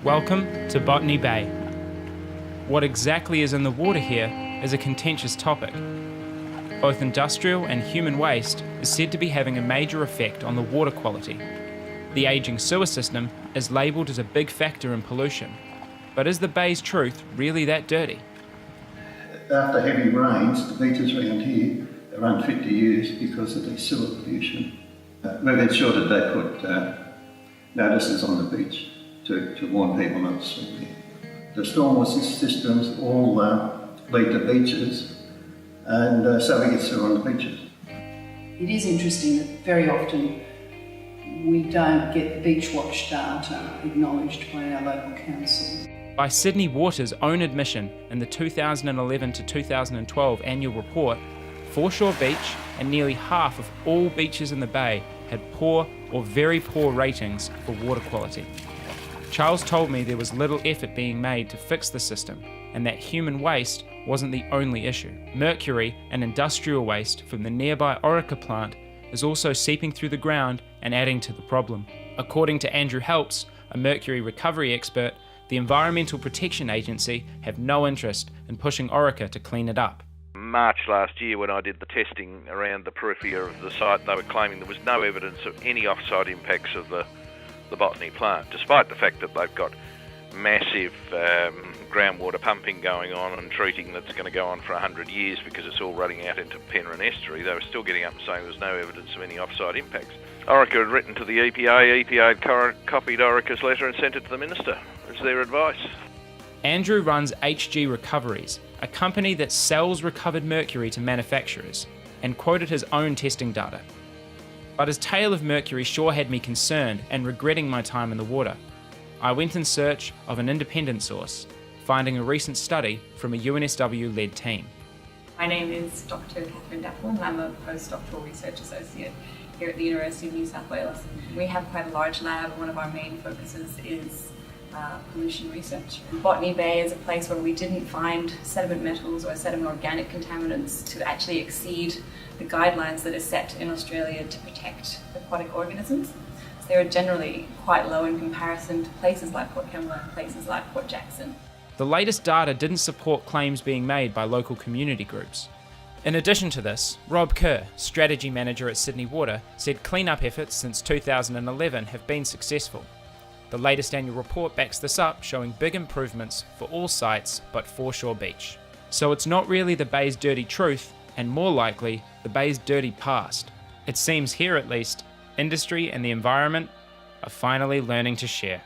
Welcome to Botany Bay. What exactly is in the water here is a contentious topic. Both industrial and human waste is said to be having a major effect on the water quality. The ageing sewer system is labelled as a big factor in pollution. But is the bay's truth really that dirty? After heavy rains, the beaches around here are unfit to use because of the sewer pollution. We've ensured that they put notices on the beach to warn people not to swim there. The stormwater systems all lead to beaches, and so we get sewer on the beaches. It is interesting that very often we don't get the beach watch data acknowledged by our local council. By Sydney Water's own admission in the 2011 to 2012 annual report, Foreshore Beach and nearly half of all beaches in the bay had poor or very poor ratings for water quality. Charles told me there was little effort being made to fix the system and that human waste wasn't the only issue. Mercury and industrial waste from the nearby Orica plant is also seeping through the ground and adding to the problem. According to Andrew Helps, a mercury recovery expert, the Environmental Protection Agency have no interest in pushing Orica to clean it up. March last year, when I did the testing around the periphery of the site, they were claiming there was no evidence of any off-site impacts of the Botany plant, despite the fact that they've got massive groundwater pumping going on and treating that's going to go on for 100 years because it's all running out into Penryn Estuary. They were still getting up and saying there was no evidence of any off-site impacts. Orica had written to the EPA. EPA had copied Orica's letter and sent it to the Minister. It's their advice. Andrew runs HG Recoveries, a company that sells recovered mercury to manufacturers, and quoted his own testing data. But his tale of mercury sure had me concerned and regretting my time in the water. I went in search of an independent source, finding a recent study from a UNSW-led team. My name is Dr. Catherine Dapple and I'm a postdoctoral research associate here at the University of New South Wales. We have quite a large lab. One of our main focuses is pollution research. Botany Bay is a place where we didn't find sediment metals or sediment organic contaminants to actually exceed the guidelines that are set in Australia to protect aquatic organisms. So they are generally quite low in comparison to places like Port Kembla and places like Port Jackson. The latest data didn't support claims being made by local community groups. In addition to this, Rob Kerr, strategy manager at Sydney Water, said clean-up efforts since 2011 have been successful. The latest annual report backs this up, showing big improvements for all sites but Foreshore Beach. So it's not really the bay's dirty truth, and more likely, the bay's dirty past. It seems here at least, industry and the environment are finally learning to share.